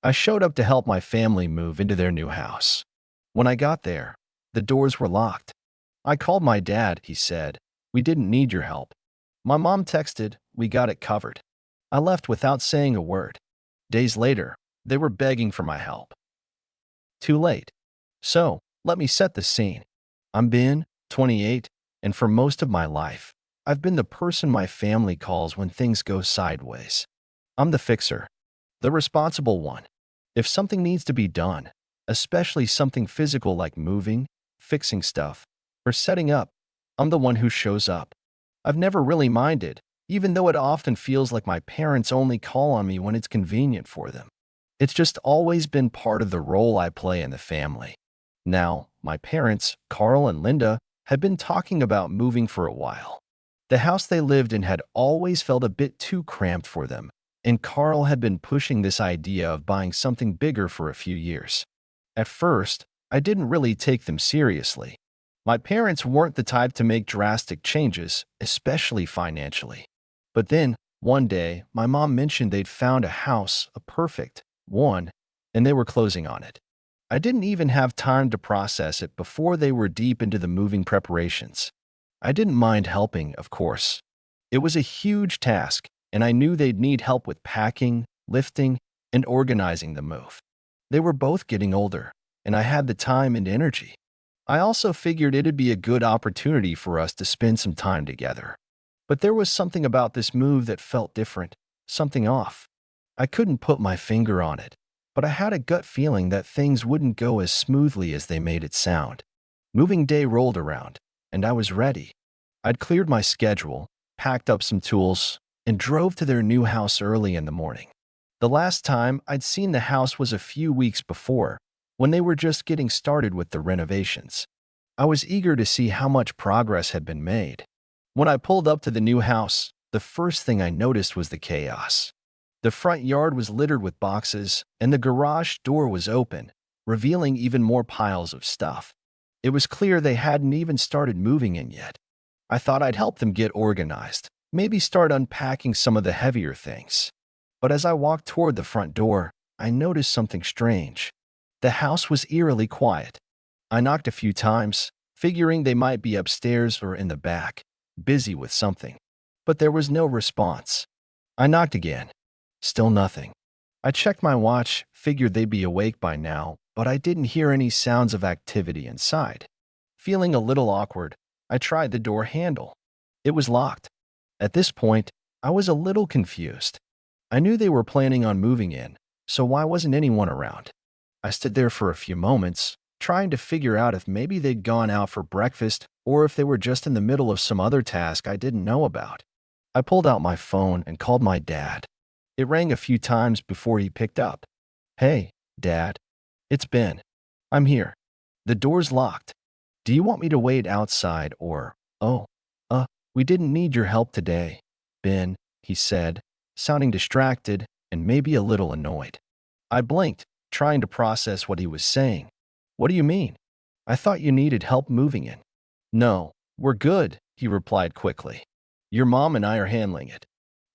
I showed up to help my family move into their new house. When I got there, the doors were locked. I called my dad, he said. We didn't need your help. My mom texted, we got it covered. I left without saying a word. Days later, they were begging for my help. Too late. So, let me set the scene. I'm Ben, 28, and for most of my life, I've been the person my family calls when things go sideways. I'm the fixer, the responsible one. If something needs to be done, especially something physical like moving, fixing stuff, or setting up, I'm the one who shows up. I've never really minded, even though it often feels like my parents only call on me when it's convenient for them. It's just always been part of the role I play in the family. Now, my parents, Carl and Linda, had been talking about moving for a while. The house they lived in had always felt a bit too cramped for them, and Carl had been pushing this idea of buying something bigger for a few years. At first, I didn't really take them seriously. My parents weren't the type to make drastic changes, especially financially. But then, one day, my mom mentioned they'd found a house, a perfect one, and they were closing on it. I didn't even have time to process it before they were deep into the moving preparations. I didn't mind helping, of course. It was a huge task, and I knew they'd need help with packing, lifting, and organizing the move. They were both getting older, and I had the time and energy. I also figured it'd be a good opportunity for us to spend some time together. But there was something about this move that felt different, something off. I couldn't put my finger on it, but I had a gut feeling that things wouldn't go as smoothly as they made it sound. Moving day rolled around, and I was ready. I'd cleared my schedule, packed up some tools, and drove to their new house early in the morning. The last time I'd seen the house was a few weeks before, when they were just getting started with the renovations. I was eager to see how much progress had been made. When I pulled up to the new house, the first thing I noticed was the chaos. The front yard was littered with boxes, and the garage door was open, revealing even more piles of stuff. It was clear they hadn't even started moving in yet. I thought I'd help them get organized, maybe start unpacking some of the heavier things. But as I walked toward the front door, I noticed something strange. The house was eerily quiet. I knocked a few times, figuring they might be upstairs or in the back, busy with something. But there was no response. I knocked again. Still nothing. I checked my watch, figured they'd be awake by now, but I didn't hear any sounds of activity inside. Feeling a little awkward, I tried the door handle. It was locked. At this point, I was a little confused. I knew they were planning on moving in, so why wasn't anyone around? I stood there for a few moments, trying to figure out if maybe they'd gone out for breakfast or if they were just in the middle of some other task I didn't know about. I pulled out my phone and called my dad. It rang a few times before he picked up. Hey, Dad. It's Ben. I'm here. The door's locked. Do you want me to wait outside or, we didn't need your help today, Ben, he said, sounding distracted and maybe a little annoyed. I blinked, trying to process what he was saying. What do you mean? I thought you needed help moving in. No, we're good, he replied quickly. Your mom and I are handling it.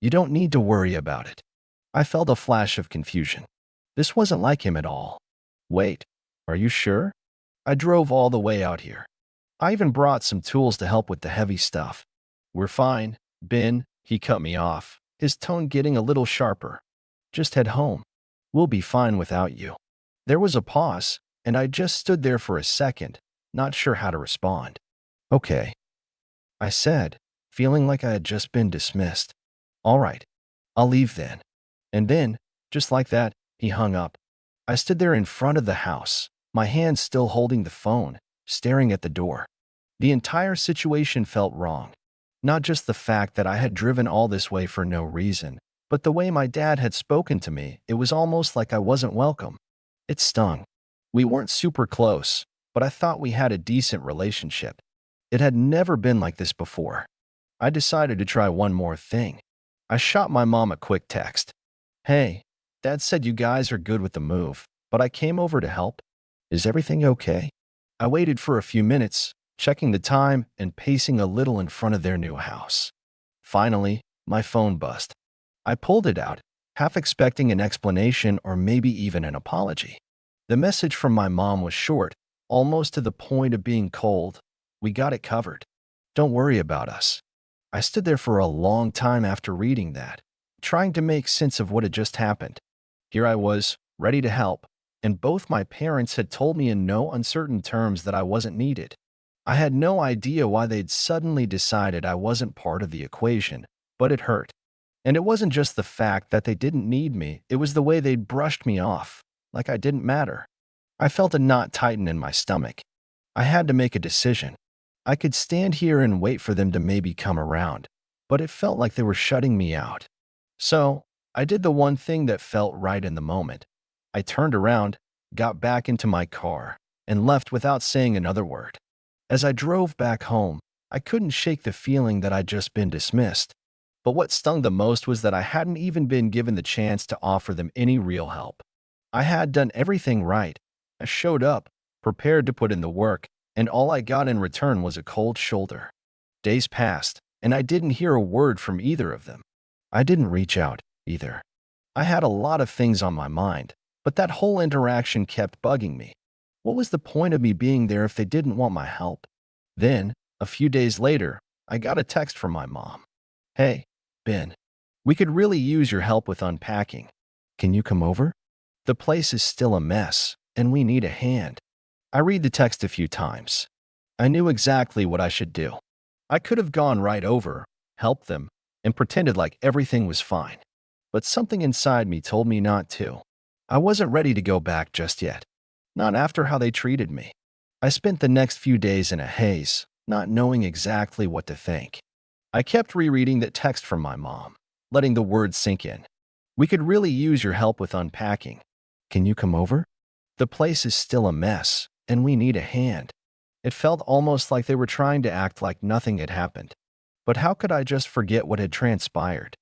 You don't need to worry about it. I felt a flash of confusion. This wasn't like him at all. Wait, are you sure? I drove all the way out here. I even brought some tools to help with the heavy stuff. We're fine, Ben, he cut me off, his tone getting a little sharper. Just head home. We'll be fine without you. There was a pause, and I just stood there for a second, not sure how to respond. Okay, I said, feeling like I had just been dismissed. All right, I'll leave then. And then, just like that, he hung up. I stood there in front of the house, my hand still holding the phone, staring at the door. The entire situation felt wrong. Not just the fact that I had driven all this way for no reason, but the way my dad had spoken to me, it was almost like I wasn't welcome. It stung. We weren't super close, but I thought we had a decent relationship. It had never been like this before. I decided to try one more thing. I shot my mom a quick text. Hey, Dad said you guys are good with the move, but I came over to help. Is everything okay? I waited for a few minutes, checking the time and pacing a little in front of their new house. Finally, my phone buzzed. I pulled it out, half expecting an explanation or maybe even an apology. The message from my mom was short, almost to the point of being cold. We got it covered. Don't worry about us. I stood there for a long time after reading that, trying to make sense of what had just happened. Here I was, ready to help, and both my parents had told me in no uncertain terms that I wasn't needed. I had no idea why they'd suddenly decided I wasn't part of the equation, but it hurt. And it wasn't just the fact that they didn't need me, it was the way they'd brushed me off, like I didn't matter. I felt a knot tighten in my stomach. I had to make a decision. I could stand here and wait for them to maybe come around, but it felt like they were shutting me out. So, I did the one thing that felt right in the moment. I turned around, got back into my car, and left without saying another word. As I drove back home, I couldn't shake the feeling that I'd just been dismissed. But what stung the most was that I hadn't even been given the chance to offer them any real help. I had done everything right. I showed up, prepared to put in the work, and all I got in return was a cold shoulder. Days passed, and I didn't hear a word from either of them. I didn't reach out, either. I had a lot of things on my mind, but that whole interaction kept bugging me. What was the point of me being there if they didn't want my help? Then, a few days later, I got a text from my mom. Hey, Ben, we could really use your help with unpacking. Can you come over? The place is still a mess, and we need a hand. I read the text a few times. I knew exactly what I should do. I could have gone right over, helped them, and pretended like everything was fine. But something inside me told me not to. I wasn't ready to go back just yet. Not after how they treated me. I spent the next few days in a haze, not knowing exactly what to think. I kept rereading that text from my mom, letting the words sink in. We could really use your help with unpacking. Can you come over? The place is still a mess, and we need a hand. It felt almost like they were trying to act like nothing had happened. But how could I just forget what had transpired?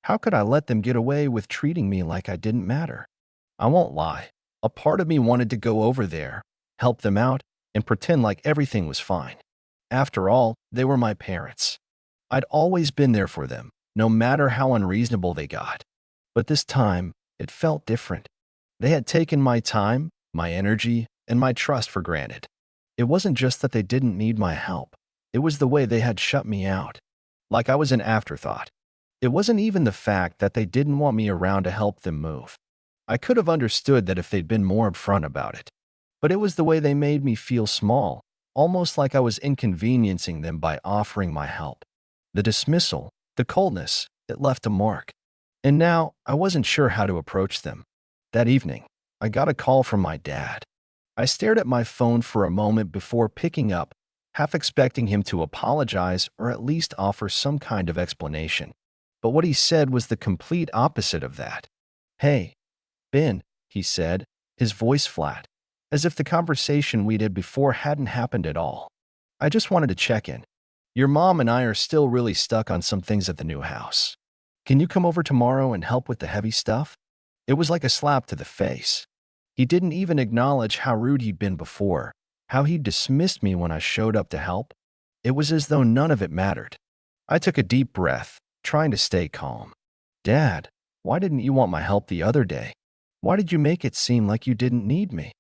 How could I let them get away with treating me like I didn't matter? I won't lie. A part of me wanted to go over there, help them out, and pretend like everything was fine. After all, they were my parents. I'd always been there for them, no matter how unreasonable they got. But this time, it felt different. They had taken my time, my energy, and my trust for granted. It wasn't just that they didn't need my help. It was the way they had shut me out. Like I was an afterthought. It wasn't even the fact that they didn't want me around to help them move. I could have understood that if they'd been more upfront about it. But it was the way they made me feel small, almost like I was inconveniencing them by offering my help. The dismissal, the coldness, it left a mark. And now, I wasn't sure how to approach them. That evening, I got a call from my dad. I stared at my phone for a moment before picking up, half expecting him to apologize or at least offer some kind of explanation. But what he said was the complete opposite of that. Hey, Ben, he said, his voice flat, as if the conversation we'd had before hadn't happened at all. I just wanted to check in. Your mom and I are still really stuck on some things at the new house. Can you come over tomorrow and help with the heavy stuff? It was like a slap to the face. He didn't even acknowledge how rude he'd been before, how he'd dismissed me when I showed up to help. It was as though none of it mattered. I took a deep breath, trying to stay calm. Dad, why didn't you want my help the other day? Why did you make it seem like you didn't need me?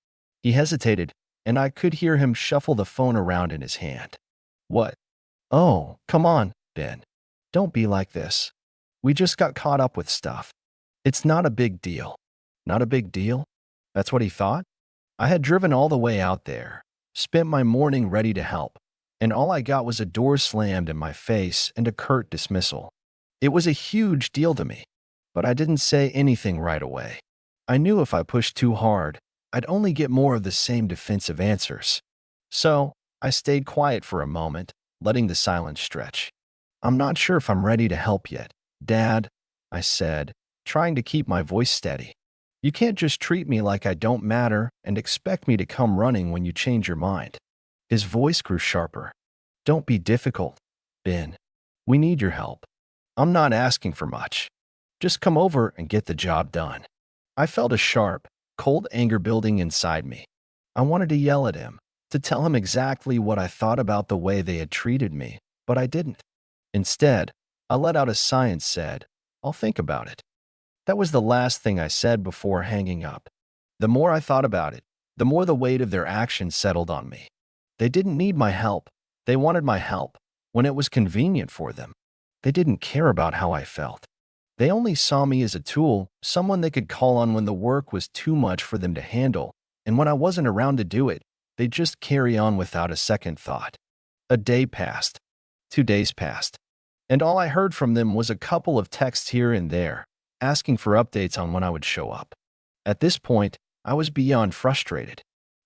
He hesitated, and I could hear him shuffle the phone around in his hand. What? Oh, come on, Ben. Don't be like this. We just got caught up with stuff. It's not a big deal. Not a big deal? That's what he thought? I had driven all the way out there, spent my morning ready to help, and all I got was a door slammed in my face and a curt dismissal. It was a huge deal to me, but I didn't say anything right away. I knew if I pushed too hard, I'd only get more of the same defensive answers. So, I stayed quiet for a moment, letting the silence stretch. I'm not sure if I'm ready to help yet, Dad, I said, trying to keep my voice steady. You can't just treat me like I don't matter and expect me to come running when you change your mind. His voice grew sharper. Don't be difficult, Ben. We need your help. I'm not asking for much. Just come over and get the job done. I felt a sharp, cold anger building inside me. I wanted to yell at him, to tell him exactly what I thought about the way they had treated me, but I didn't. Instead, I let out a sigh and said, I'll think about it. That was the last thing I said before hanging up. The more I thought about it, the more the weight of their actions settled on me. They didn't need my help. They wanted my help when it was convenient for them. They didn't care about how I felt. They only saw me as a tool, someone they could call on when the work was too much for them to handle, and when I wasn't around to do it, they'd just carry on without a second thought. A day passed. 2 days passed. And all I heard from them was a couple of texts here and there, asking for updates on when I would show up. At this point, I was beyond frustrated.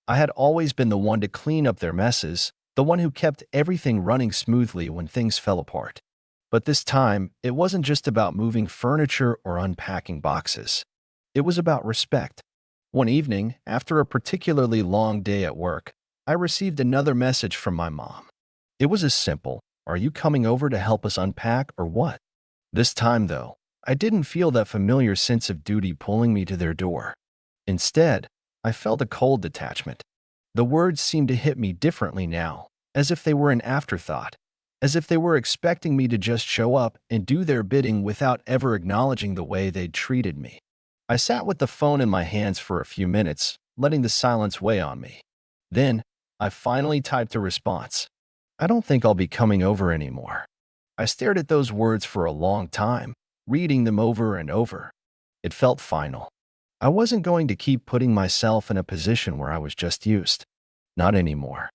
I had always been the one to clean up their messes, the one who kept everything running smoothly when things fell apart. But this time, it wasn't just about moving furniture or unpacking boxes. It was about respect. One evening, after a particularly long day at work, I received another message from my mom. It was as simple, "Are you coming over to help us unpack or what?" This time, though, I didn't feel that familiar sense of duty pulling me to their door. Instead, I felt a cold detachment. The words seemed to hit me differently now, as if they were an afterthought, as if they were expecting me to just show up and do their bidding without ever acknowledging the way they'd treated me. I sat with the phone in my hands for a few minutes, letting the silence weigh on me. Then, I finally typed a response. "I don't think I'll be coming over anymore." I stared at those words for a long time, reading them over and over. It felt final. I wasn't going to keep putting myself in a position where I was just used. Not anymore.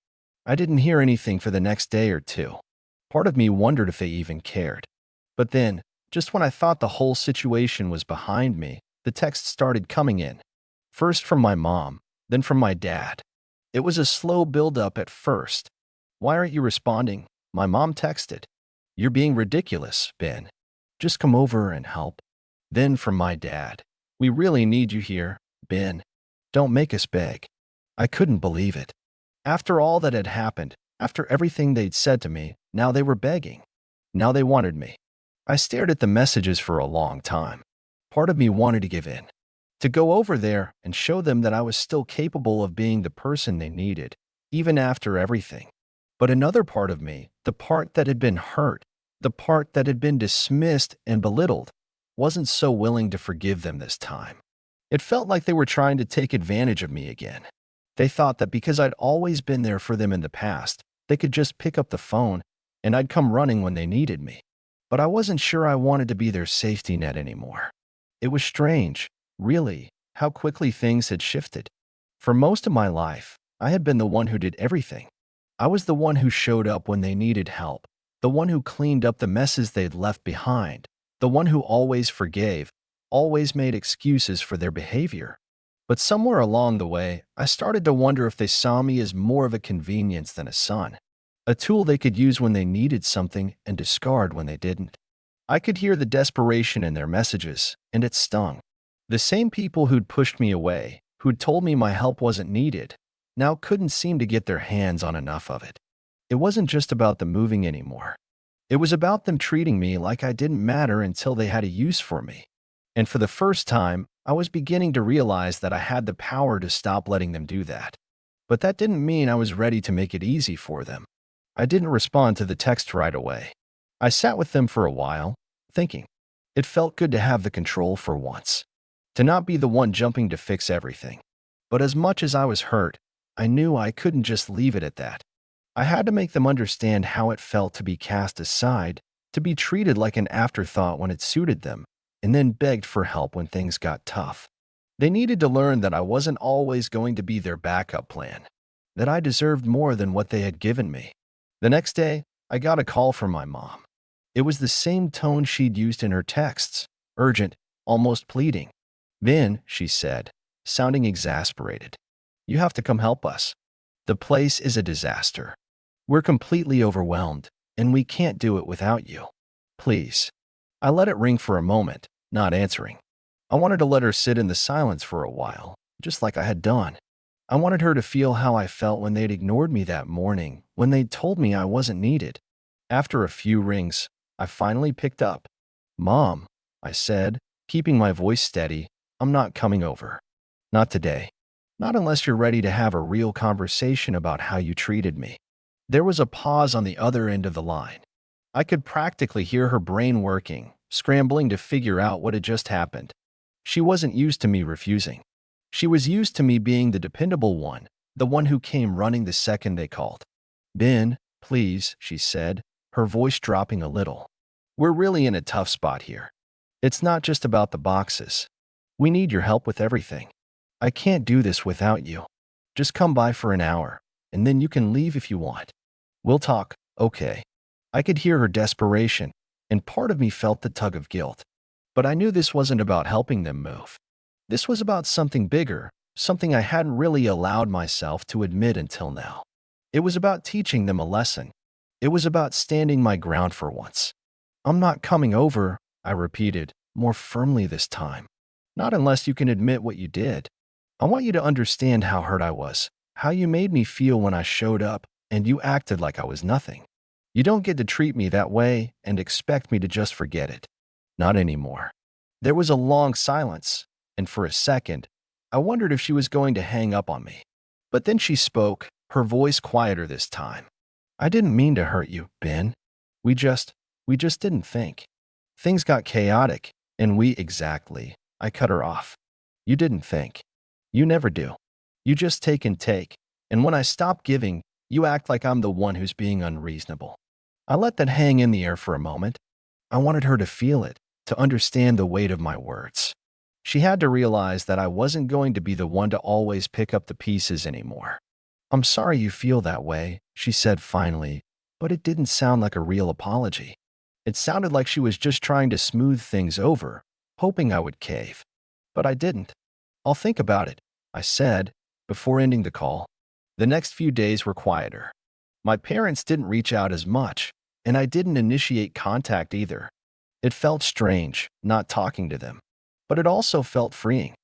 I didn't hear anything for the next day or two. Part of me wondered if they even cared. But then, just when I thought the whole situation was behind me, the texts started coming in. First from my mom, then from my dad. It was a slow build-up at first. "Why aren't you responding?" My mom texted. "You're being ridiculous, Ben. Just come over and help." Then from my dad. "We really need you here, Ben. Don't make us beg." I couldn't believe it. After all that had happened, after everything they'd said to me, now they were begging. Now they wanted me. I stared at the messages for a long time. Part of me wanted to give in, to go over there and show them that I was still capable of being the person they needed, even after everything. But another part of me, the part that had been hurt, the part that had been dismissed and belittled, wasn't so willing to forgive them this time. It felt like they were trying to take advantage of me again. They thought that because I'd always been there for them in the past, they could just pick up the phone and I'd come running when they needed me. But I wasn't sure I wanted to be their safety net anymore. It was strange, really, how quickly things had shifted. For most of my life, I had been the one who did everything. I was the one who showed up when they needed help, the one who cleaned up the messes they'd left behind, the one who always forgave, always made excuses for their behavior. But somewhere along the way, I started to wonder if they saw me as more of a convenience than a son, a tool they could use when they needed something and discard when they didn't. I could hear the desperation in their messages, and it stung. The same people who'd pushed me away, who'd told me my help wasn't needed, now couldn't seem to get their hands on enough of it. It wasn't just about the moving anymore. It was about them treating me like I didn't matter until they had a use for me. And for the first time, I was beginning to realize that I had the power to stop letting them do that. But that didn't mean I was ready to make it easy for them. I didn't respond to the text right away. I sat with them for a while, thinking. It felt good to have the control for once, to not be the one jumping to fix everything. But as much as I was hurt, I knew I couldn't just leave it at that. I had to make them understand how it felt to be cast aside, to be treated like an afterthought when it suited them, and then begged for help when things got tough. They needed to learn that I wasn't always going to be their backup plan, that I deserved more than what they had given me. The next day, I got a call from my mom. It was the same tone she'd used in her texts, urgent, almost pleading. "Ben," she said, sounding exasperated, "you have to come help us. The place is a disaster. We're completely overwhelmed, and we can't do it without you. Please." I let it ring for a moment, not answering. I wanted to let her sit in the silence for a while, just like I had done. I wanted her to feel how I felt when they'd ignored me that morning, when they'd told me I wasn't needed. After a few rings, I finally picked up. "Mom," I said, keeping my voice steady, "I'm not coming over. Not today. Not unless you're ready to have a real conversation about how you treated me." There was a pause on the other end of the line. I could practically hear her brain working, scrambling to figure out what had just happened. She wasn't used to me refusing. She was used to me being the dependable one, the one who came running the second they called. Ben, please, she said, her voice dropping a little. We're really in a tough spot here. It's not just about the boxes. We need your help with everything. I can't do this without you. Just come by for an hour, and then you can leave if you want. We'll talk, okay? I could hear her desperation, and part of me felt the tug of guilt. But I knew this wasn't about helping them move. This was about something bigger, something I hadn't really allowed myself to admit until now. It was about teaching them a lesson. It was about standing my ground for once. I'm not coming over, I repeated, more firmly this time. Not unless you can admit what you did. I want you to understand how hurt I was, how you made me feel when I showed up, and you acted like I was nothing. You don't get to treat me that way and expect me to just forget it. Not anymore. There was a long silence, and for a second, I wondered if she was going to hang up on me. But then she spoke, her voice quieter this time. I didn't mean to hurt you, Ben. We just didn't think. Things got chaotic, and exactly. I cut her off. You didn't think. You never do. You just take and take, and when I stop giving, you act like I'm the one who's being unreasonable. I let that hang in the air for a moment. I wanted her to feel it, to understand the weight of my words. She had to realize that I wasn't going to be the one to always pick up the pieces anymore. I'm sorry you feel that way, she said finally, but it didn't sound like a real apology. It sounded like she was just trying to smooth things over, hoping I would cave. But I didn't. I'll think about it, I said, before ending the call. The next few days were quieter. My parents didn't reach out as much, and I didn't initiate contact either. It felt strange, not talking to them. But it also felt freeing.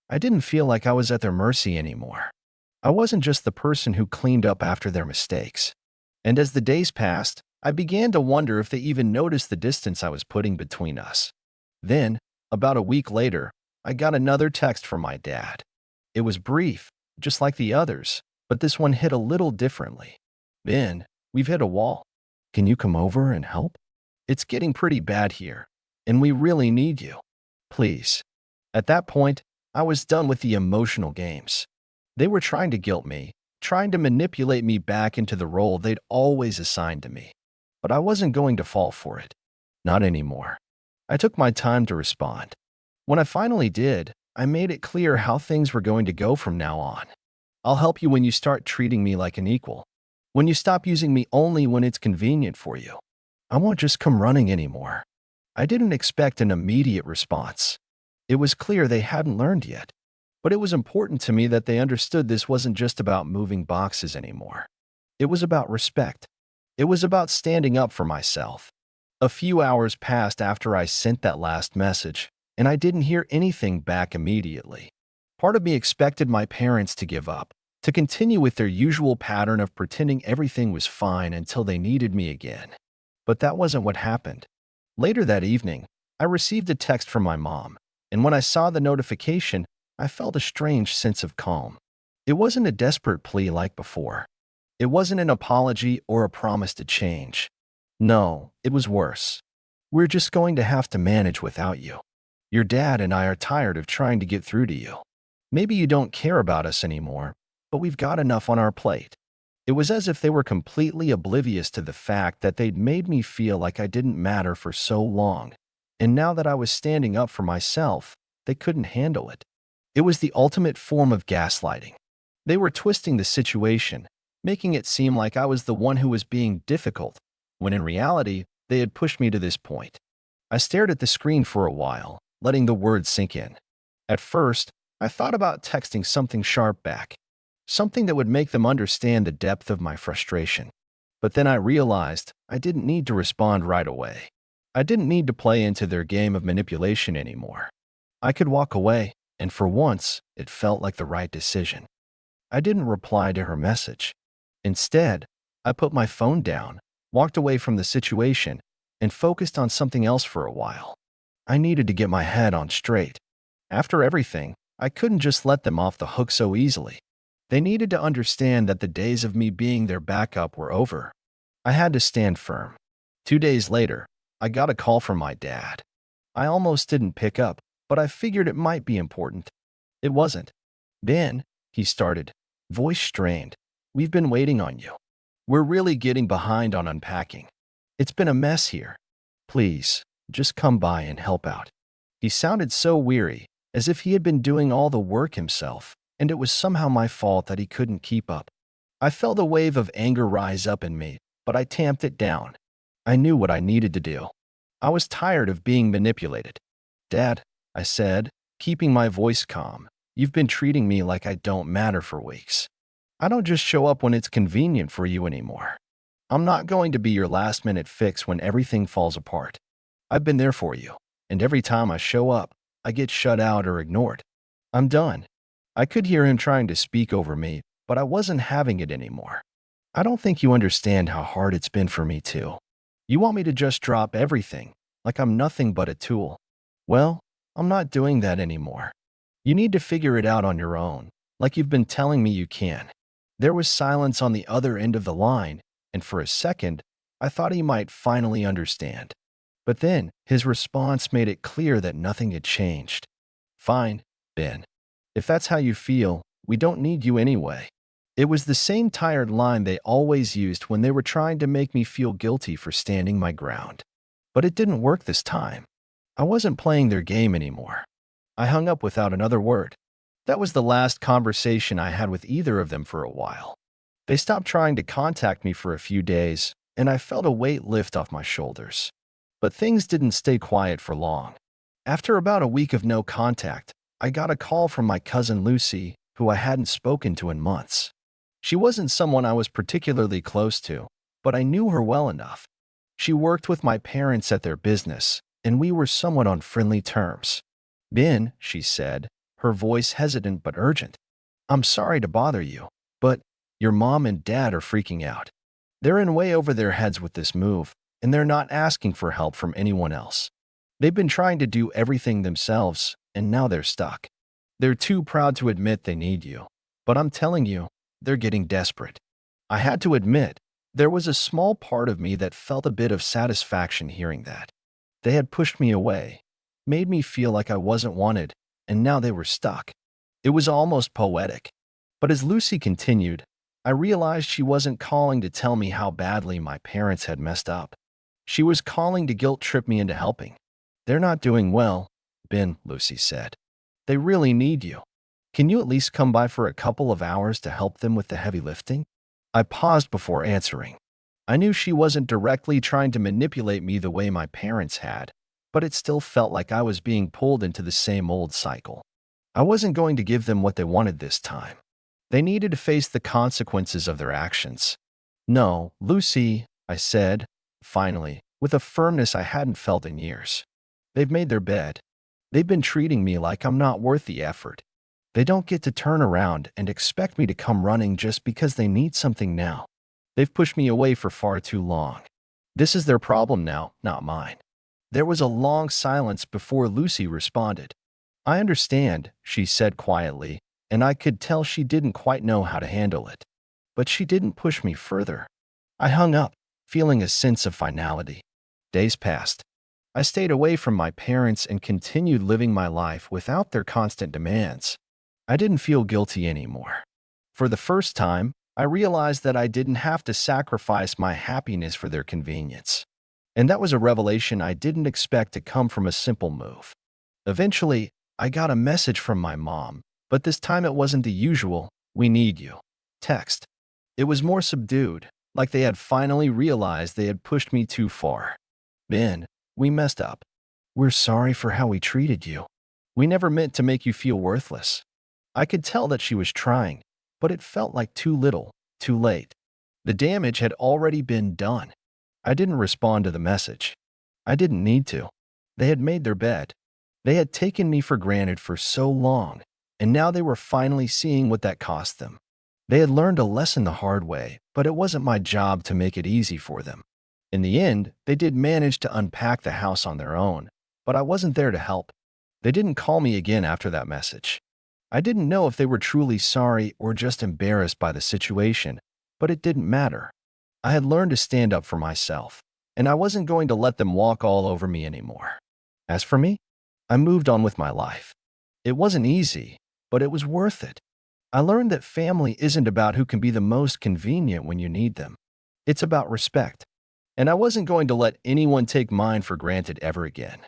I didn't feel like I was at their mercy anymore. I wasn't just the person who cleaned up after their mistakes. And as the days passed, I began to wonder if they even noticed the distance I was putting between us. Then, about a week later, I got another text from my dad. It was brief, just like the others, but this one hit a little differently. Ben, we've hit a wall. Can you come over and help? It's getting pretty bad here, and we really need you. Please. At that point, I was done with the emotional games. They were trying to guilt me, trying to manipulate me back into the role they'd always assigned to me. But I wasn't going to fall for it. Not anymore. I took my time to respond. When I finally did, I made it clear how things were going to go from now on. I'll help you when you start treating me like an equal. When you stop using me only when it's convenient for you. I won't just come running anymore. I didn't expect an immediate response. It was clear they hadn't learned yet. But it was important to me that they understood this wasn't just about moving boxes anymore. It was about respect. It was about standing up for myself. A few hours passed after I sent that last message, and I didn't hear anything back immediately. Part of me expected my parents to give up, to continue with their usual pattern of pretending everything was fine until they needed me again. But that wasn't what happened. Later that evening, I received a text from my mom, and when I saw the notification, I felt a strange sense of calm. It wasn't a desperate plea like before. It wasn't an apology or a promise to change. No, it was worse. We're just going to have to manage without you. Your dad and I are tired of trying to get through to you. Maybe you don't care about us anymore, but we've got enough on our plate. It was as if they were completely oblivious to the fact that they'd made me feel like I didn't matter for so long, and now that I was standing up for myself, they couldn't handle it. It was the ultimate form of gaslighting. They were twisting the situation, making it seem like I was the one who was being difficult, when in reality, they had pushed me to this point. I stared at the screen for a while, letting the words sink in. At first, I thought about texting something sharp back, something that would make them understand the depth of my frustration. But then I realized I didn't need to respond right away. I didn't need to play into their game of manipulation anymore. I could walk away, and for once, it felt like the right decision. I didn't reply to her message. Instead, I put my phone down, walked away from the situation, and focused on something else for a while. I needed to get my head on straight. After everything, I couldn't just let them off the hook so easily. They needed to understand that the days of me being their backup were over. I had to stand firm. 2 days later, I got a call from my dad. I almost didn't pick up, but I figured it might be important. It wasn't. Ben, he started, voice strained. We've been waiting on you. We're really getting behind on unpacking. It's been a mess here. Please, just come by and help out. He sounded so weary, as if he had been doing all the work himself, and it was somehow my fault that he couldn't keep up. I felt a wave of anger rise up in me, but I tamped it down. I knew what I needed to do. I was tired of being manipulated. Dad, I said, keeping my voice calm, you've been treating me like I don't matter for weeks. I don't just show up when it's convenient for you anymore. I'm not going to be your last-minute fix when everything falls apart. I've been there for you, and every time I show up, I get shut out or ignored. I'm done. I could hear him trying to speak over me, but I wasn't having it anymore. I don't think you understand how hard it's been for me too. You want me to just drop everything, like I'm nothing but a tool. Well, I'm not doing that anymore. You need to figure it out on your own, like you've been telling me you can. There was silence on the other end of the line, and for a second, I thought he might finally understand. But then, his response made it clear that nothing had changed. Fine, Ben. If that's how you feel, we don't need you anyway. It was the same tired line they always used when they were trying to make me feel guilty for standing my ground. But it didn't work this time. I wasn't playing their game anymore. I hung up without another word. That was the last conversation I had with either of them for a while. They stopped trying to contact me for a few days, and I felt a weight lift off my shoulders. But things didn't stay quiet for long. After about a week of no contact, I got a call from my cousin Lucy, who I hadn't spoken to in months. She wasn't someone I was particularly close to, but I knew her well enough. She worked with my parents at their business, and we were somewhat on friendly terms. Ben, she said, her voice hesitant but urgent. I'm sorry to bother you, but your mom and dad are freaking out. They're in way over their heads with this move, and they're not asking for help from anyone else. They've been trying to do everything themselves, and now they're stuck. They're too proud to admit they need you, but I'm telling you, they're getting desperate. I had to admit, there was a small part of me that felt a bit of satisfaction hearing that. They had pushed me away, made me feel like I wasn't wanted, and now they were stuck. It was almost poetic. But as Lucy continued, I realized she wasn't calling to tell me how badly my parents had messed up. She was calling to guilt-trip me into helping. They're not doing well, Ben, Lucy said. They really need you. Can you at least come by for a couple of hours to help them with the heavy lifting? I paused before answering. I knew she wasn't directly trying to manipulate me the way my parents had, but it still felt like I was being pulled into the same old cycle. I wasn't going to give them what they wanted this time. They needed to face the consequences of their actions. No, Lucy, I said, finally, with a firmness I hadn't felt in years. They've made their bed. They've been treating me like I'm not worth the effort. They don't get to turn around and expect me to come running just because they need something now. They've pushed me away for far too long. This is their problem now, not mine. There was a long silence before Lucy responded. I understand, she said quietly, and I could tell she didn't quite know how to handle it. But she didn't push me further. I hung up, feeling a sense of finality. Days passed. I stayed away from my parents and continued living my life without their constant demands. I didn't feel guilty anymore. For the first time, I realized that I didn't have to sacrifice my happiness for their convenience. And that was a revelation I didn't expect to come from a simple move. Eventually, I got a message from my mom, but this time it wasn't the usual, "We need you" text. It was more subdued, like they had finally realized they had pushed me too far. Ben, we messed up. We're sorry for how we treated you. We never meant to make you feel worthless. I could tell that she was trying, but it felt like too little, too late. The damage had already been done. I didn't respond to the message. I didn't need to. They had made their bed. They had taken me for granted for so long, and now they were finally seeing what that cost them. They had learned a lesson the hard way, but it wasn't my job to make it easy for them. In the end, they did manage to unpack the house on their own, but I wasn't there to help. They didn't call me again after that message. I didn't know if they were truly sorry or just embarrassed by the situation, but it didn't matter. I had learned to stand up for myself, and I wasn't going to let them walk all over me anymore. As for me, I moved on with my life. It wasn't easy, but it was worth it. I learned that family isn't about who can be the most convenient when you need them. It's about respect. And I wasn't going to let anyone take mine for granted ever again.